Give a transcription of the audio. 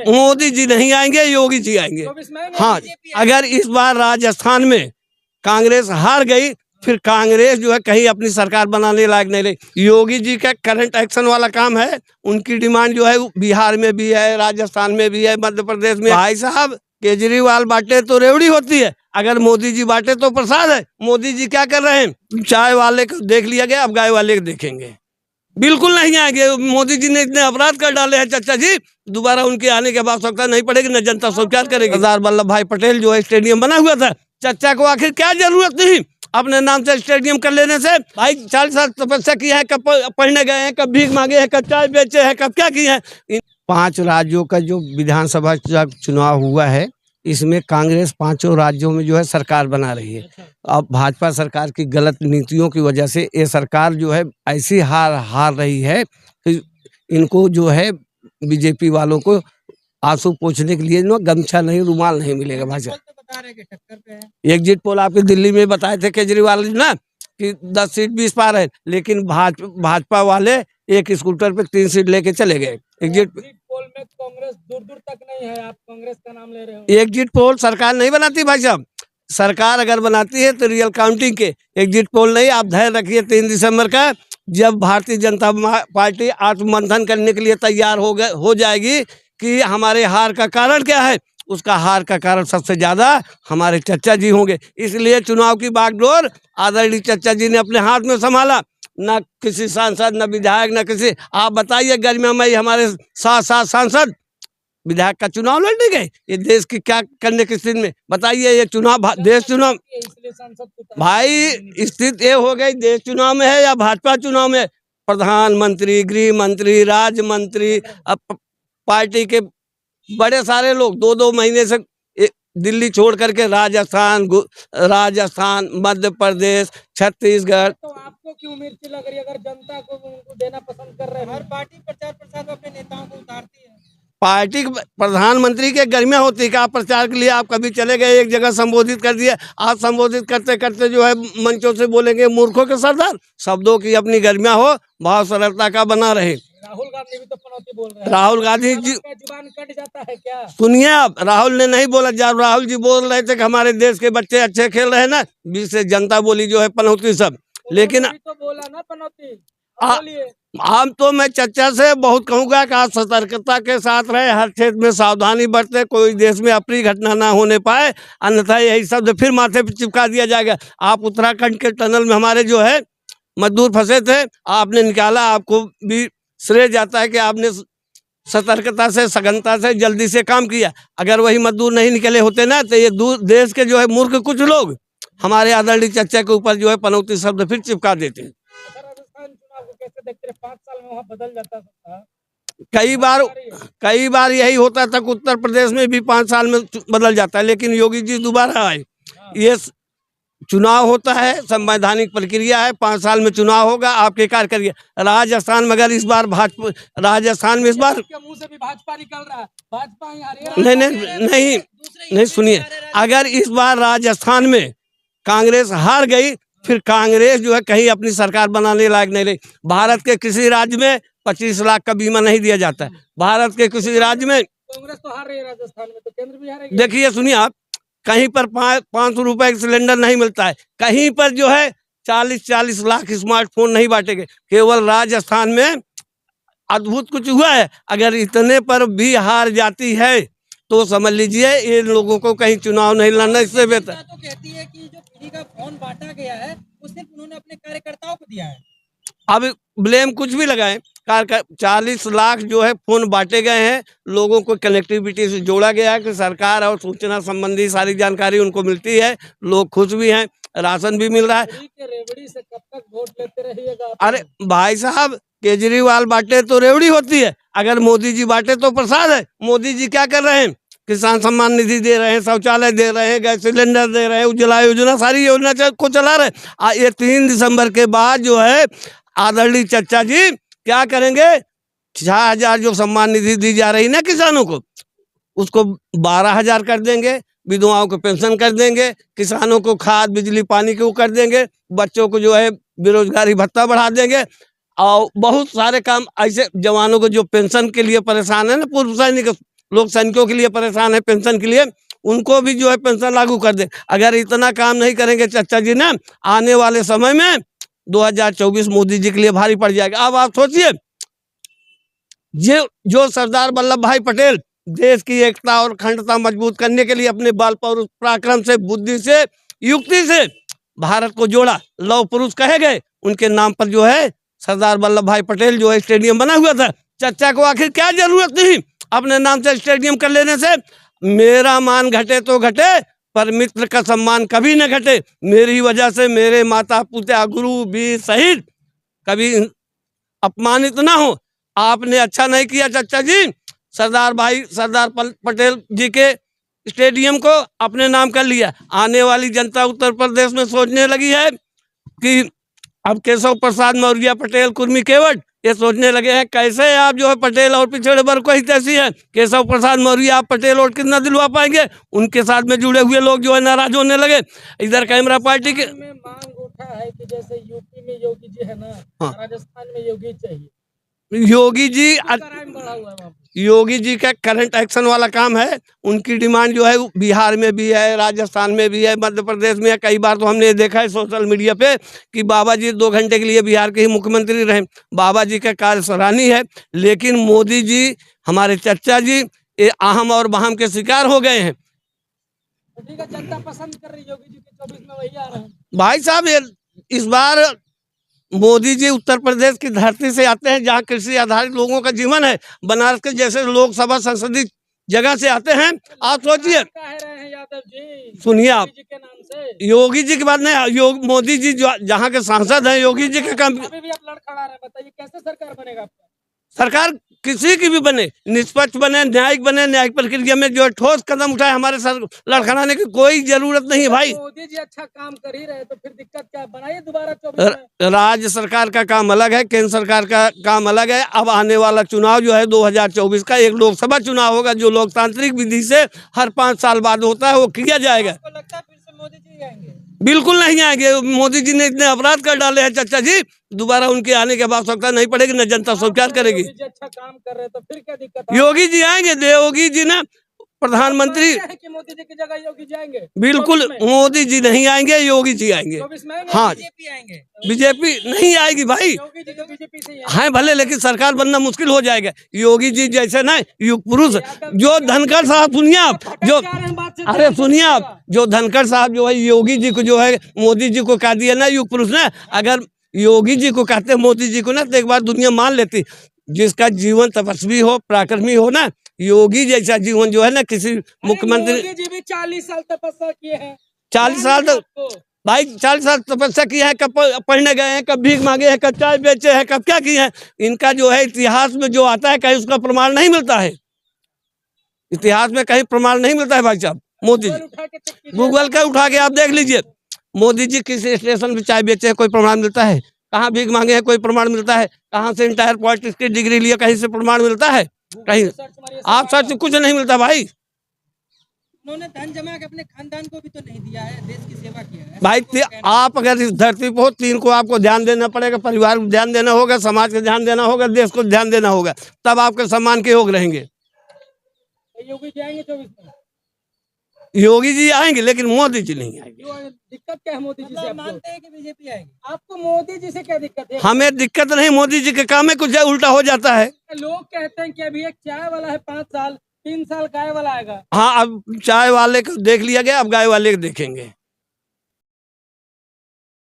मोदी जी नहीं आएंगे, योगी जी आएंगे। हाँ, अगर इस बार राजस्थान में कांग्रेस हार गई, फिर कांग्रेस जो है कहीं अपनी सरकार बनाने लायक नहीं रही। योगी जी का करंट एक्शन वाला काम है, उनकी डिमांड जो है बिहार में भी है, राजस्थान में भी है, मध्य प्रदेश में। भाई साहब, केजरीवाल बांटे तो रेवड़ी होती है, अगर मोदी जी बांटे तो प्रसाद है। मोदी जी क्या कर रहे हैं? चाय वाले को देख लिया गया, अब गाय वाले को देखेंगे। बिल्कुल नहीं आएंगे। मोदी जी ने इतने अपराध कर डाले हैं चाचा जी, दोबारा उनके आने की आवश्यकता नहीं पड़ेगी, न जनता स्वीकार करेगी। सरदार वल्लभ भाई पटेल जो है स्टेडियम बना हुआ था, चाचा को आखिर क्या जरूरत थी अपने नाम से स्टेडियम कर लेने से? भाई 40 साल तपस्या की है, कब पढ़ने गए हैं, कब भीख मांगे हैं, कब चाय बेचे हैं, कब क्या किए हैं। इन 5 राज्यों का जो विधानसभा चुनाव हुआ है, इसमें कांग्रेस 5 राज्यों में जो है सरकार बना रही है। अब भाजपा सरकार की गलत नीतियों की वजह से ये सरकार जो है ऐसी हार रही है कि इनको जो है बीजेपी वालों को आंसू पोंछने के लिए ना गमछा नहीं, रुमाल नहीं मिलेगा। भाजपा एग्जिट पोल आपके दिल्ली में बताए थे केजरीवाल जी ना कि 10 सीट 20 पार है, लेकिन भाजपा वाले एक स्कूटर पे 3 सीट लेके चले गए। एग्जिट पोल में कांग्रेस दूर दूर तक नहीं है, आप कांग्रेस का नाम ले रहे हो। एग्जिट पोल सरकार नहीं बनाती भाई साहब, सरकार अगर बनाती है तो रियल काउंटिंग के, एग्जिट पोल नहीं। आप धैर्य रखिए, 3 दिसंबर का जब भारतीय जनता पार्टी आत्ममंथन करने के लिए तैयार हो जाएगी कि हमारे हार का कारण क्या है, उसका हार का कारण सबसे ज्यादा हमारे चचा जी होंगे। इसलिए चुनाव की बागडोर आदरणीय चचा जी ने अपने हाथ में संभाला, न किसी सांसद, न विधायक, न किसी। आप बताइए, गर्मियों में हमारे 7 सांसद विधायक का चुनाव लड़ने गए, ये देश की क्या करने की स्थिति में? बताइए, ये चुनाव देश चुनाव भाई स्थिति ये हो गई, देश चुनाव में है या भाजपा चुनाव में? प्रधानमंत्री, गृह मंत्री, राज्य मंत्री, अब पार्टी के बड़े सारे लोग 2-2 महीने से दिल्ली छोड़ करके राजस्थान, मध्य प्रदेश, छत्तीसगढ़। तो आपको क्यों मिर्ची लग रही है अगर जनता को उनको देना पसंद कर रहे हैं? हर पार्टी प्रचार प्रसार अपने नेताओं को उतारती है। पार्टी प्रधानमंत्री के गर्मियाँ होती है कि आप प्रचार के लिए आप कभी चले गए, एक जगह संबोधित कर दिया, आप संबोधित करते करते जो है मंचों से बोलेंगे मूर्खों के सरदार। शब्दों की अपनी गर्मियाँ हो, भाव सरलता का बना रहे। राहुल गांधी भी तो पनौती बोल रहे हैं। राहुल गांधी जी जुबान कट जाता है क्या? सुनिए, आप राहुल ने नहीं बोला, जब राहुल जी बोल रहे थे कि हमारे देश के बच्चे अच्छे खेल रहे हैं ना, बीच से जनता बोली जो है पनौती सब। लेकिन तो बोला ना पनौती। आम तो मैं चर्चा से बहुत कहूँगा कि आप सतर्कता के साथ रहे, हर क्षेत्र में सावधानी बरते, कोई देश में अप्रिय घटना ना होने पाए, अन्यथा यही शब्द फिर माथे पर चिपका दिया जाएगा। आप उत्तराखंड के टनल में हमारे जो है मजदूर फंसे थे, आपने निकाला, आपको भी श्रेय जाता है कि आपने सतर्कता से, सघनता से, जल्दी से काम किया। अगर वही मजदूर नहीं निकले होते ना, तो ये देश के जो है मूर्ख कुछ लोग हमारे आदरणीय चर्चा के ऊपर जो है पनौती शब्द फिर चिपका देते हैं। कैसे देखते हैं 5 साल में वहाँ बदल जाता था? कई बार यही होता था कि उत्तर प्रदेश में भी 5 साल में बदल जाता है, लेकिन योगी जी दोबारा आए। ये चुनाव होता है, संवैधानिक प्रक्रिया है, 5 साल में चुनाव होगा, आपके कार्य करिए। राजस्थान में अगर इस बार भाजपा, राजस्थान में इस बार मुंह से भी भाजपा निकल रहा है, भाजपा नहीं, सुनिए, अगर इस बार राजस्थान में कांग्रेस हार गई, फिर कांग्रेस जो है कहीं अपनी सरकार बनाने लायक नहीं रही। भारत के किसी राज्य में 25 लाख का बीमा नहीं दिया जाता है। भारत के किसी राज्य में कांग्रेस तो हार रही है, राजस्थान में तो केंद्र भी हारेगी। देखिए, सुनिए आप, कहीं पर 500 रुपए का सिलेंडर नहीं मिलता है, कहीं पर जो है 40 लाख स्मार्टफोन नहीं बांटेंगे। केवल राजस्थान में अद्भुत कुछ हुआ है। अगर इतने पर भी हार जाती है तो समझ लीजिए ये लोगों को कहीं चुनाव नहीं लड़ना, इससे बेहतर। तो कहती है कि जो फ्री का फोन बांटा गया है वो सिर्फ उन्होंने अपने कार्यकर्ताओं को दिया है। अब ब्लेम कुछ भी लगाएं, 40 लाख जो है फोन बांटे गए हैं, लोगों को कनेक्टिविटी से जोड़ा गया है कि सरकार और सूचना संबंधी सारी जानकारी उनको मिलती है, लोग खुश भी हैं, राशन भी मिल रहा है। रेवड़ी से कब तक वोट लेते रहिएगा? अरे भाई साहब, केजरीवाल बांटे तो रेवड़ी होती है, अगर मोदी जी बांटे तो प्रसाद है। मोदी जी क्या कर रहे हैं? किसान सम्मान निधि दे रहे हैं, शौचालय दे रहे हैं, गैस सिलेंडर दे रहे हैं, उज्ज्वला योजना, सारी योजना को चला रहे। ये 3 दिसंबर के बाद जो है आदरणीय चचा जी क्या करेंगे? 6000 जो सम्मान निधि दी जा रही ना किसानों को, उसको 12000 कर देंगे, विधवाओं को पेंशन कर देंगे, किसानों को खाद बिजली पानी को कर देंगे, बच्चों को जो है बेरोजगारी भत्ता बढ़ा देंगे, और बहुत सारे काम ऐसे, जवानों को जो पेंशन के लिए परेशान है ना, पूर्व सैनिक, लोग सैनिकों के लिए परेशान है पेंशन के लिए, उनको भी जो है पेंशन लागू कर दे। अगर इतना काम नहीं करेंगे चाचा जी ने, आने वाले समय में 2024 मोदी जी के लिए भारी पड़ जाएगा। अब आप सोचिए, ये जो सरदार वल्लभ भाई पटेल देश की एकता और अखंडता मजबूत करने के लिए अपने बल पराक्रम से, बुद्धि से, युक्ति से भारत को जोड़ा, लौह पुरुष कहे गए, उनके नाम पर जो है सरदार वल्लभ भाई पटेल जो है स्टेडियम बना हुआ था। चर्चा को आखिर क्या जरूरत थी अपने नाम से स्टेडियम कर लेने से? मेरा मान घटे तो घटे, पर मित्र का सम्मान कभी न घटे। मेरी वजह से मेरे माता पिता गुरु वीर शहीद कभी अपमानित ना हो। आपने अच्छा नहीं किया चाचा जी, सरदार पटेल जी के स्टेडियम को अपने नाम कर लिया। आने वाली जनता उत्तर प्रदेश में सोचने लगी है कि अब केशव प्रसाद मौर्य पटेल कुर्मी केवट ये सोचने लगे हैं कैसे आप जो है पटेल और पिछड़े वर्ग को हितैषी है। केशव प्रसाद मौर्य आप पटेल और कितना दिलवा पाएंगे? उनके साथ में जुड़े हुए लोग जो है नाराज होने लगे। इधर कैमरा पार्टी के मांग उठा है कि जैसे यूपी में योगी जी है ना, राजस्थान में योगी चाहिए। योगी जी का करंट एक्शन वाला काम है। उनकी डिमांड जो है बिहार में भी है, राजस्थान में भी है, मध्य प्रदेश में है। कई बार तो हमने देखा है सोशल मीडिया पे कि बाबा जी 2 घंटे के लिए बिहार के ही मुख्यमंत्री रहे। बाबा जी का कार्य सराहनीय है, लेकिन मोदी जी हमारे चचा जी ये आहम और बहम के शिकार हो गए हैं। जनता पसंद कर रही योगी जी के 24 में वही आ रहे हैं। भाई साहब इस बार मोदी जी उत्तर प्रदेश की धरती से आते हैं जहाँ कृषि आधारित लोगों का जीवन है। बनारस के जैसे लोकसभा संसदीय जगह से आते हैं। आप सोचिए, सुनिए आप, योगी जी की बात नहीं, मोदी जी जहाँ के सांसद हैं, योगी जी के काम। अभी भी आप लड़खड़ा रहे हैं, बताइए कैसे सरकार बनेगा आपका? सरकार किसी की भी बने, निष्पक्ष बने, न्यायिक बने, न्यायिक प्रक्रिया में जो ठोस कदम उठाए, हमारे सर लड़खड़ाने की कोई जरूरत नहीं है भाई। मोदी जी अच्छा काम कर ही रहे तो फिर दिक्कत क्या? बनाइए दोबारा। राज्य सरकार का काम अलग है, केंद्र सरकार का काम अलग है। अब आने वाला चुनाव जो है 2024 का एक लोकसभा चुनाव होगा, जो लोकतांत्रिक विधि से हर 5 साल बाद होता है, वो किया जाएगा। आपको लगता है फिर से मोदी जी आएंगे? बिल्कुल नहीं आएंगे। मोदी जी ने इतने अपराध कर डाले हैं चाचा जी, दोबारा उनके आने की आवश्यकता नहीं पड़ेगी, न जनता स्वीकार करेगी। अच्छा काम कर रहे तो फिर क्या दिक्कत है? योगी जी आएंगे, योगी जी ना प्रधानमंत्री कि मोदी जी की जगह योगी जी आएंगे? बिल्कुल मोदी जी नहीं आएंगे, योगी जी आएंगे। हाँ, बीजेपी नहीं आएगी भाई। बीजेपी से हाँ भले, लेकिन सरकार बनना मुश्किल हो जाएगा। योगी जी जैसे ना युग पुरुष जो धनखड़ साहब, सुनिए आप, जो अरे सुनिए आप, जो धनखड़ साहब जो है योगी जी को जो है मोदी जी को कह दिया ना युग पुरुष ने, अगर योगी जी को कहते मोदी जी को ना तो एक बार दुनिया मान लेती। जिसका जीवन तपस्वी हो, पराक्रमी हो ना, योगी जैसा जीवन जो है ना किसी मुख्यमंत्री। योगी जी भी 40 साल तपस्या किए हैं। 40 साल तक भाई 40 साल तपस्या किया है, कब पढ़ने गए हैं, कब भीख मांगे हैं, कब चाय बेचे हैं, कब क्या किए हैं। इनका जो है इतिहास में जो आता है कहीं उसका प्रमाण नहीं मिलता है। इतिहास में कहीं प्रमाण नहीं मिलता है भाई साहब। मोदी जी गूगल का उठा के आप देख लीजिए, मोदी जी किस स्टेशन पे चाय बेचे हैं कोई प्रमाण मिलता है? कहाँ भीख मांगे हैं कोई प्रमाण मिलता है? कहाँ से इंटायर पॉलिटिक्स की डिग्री लिया कहीं से प्रमाण मिलता है? कहीं आप सर्च कुछ नहीं मिलता भाई। उन्होंने धन जमा के अपने खानदान को भी तो नहीं दिया है, देश की सेवा किया है भाई। आप अगर इस धरती पर हो, 3 को आपको ध्यान देना पड़ेगा। परिवार को ध्यान देना होगा, समाज को ध्यान देना होगा, देश को ध्यान देना होगा, तब आपके सम्मान के योग रहेंगे। योगी जी आएंगे 24 में? योगी जी आएंगे, लेकिन मोदी जी नहीं आएंगे। दिक्कत क्या है मोदी जी से? मानते हैं कि बीजेपी आएगी? आपको मोदी जी से क्या दिक्कत है? हमें दिक्कत नहीं, मोदी जी के काम में कुछ उल्टा हो जाता है। लोग कहते हैं कि अभी एक चाय वाला है 5 साल, 3 साल गाय वाला आएगा। हाँ, अब चाय वाले को देख लिया गया, अब गाय वाले को देखेंगे।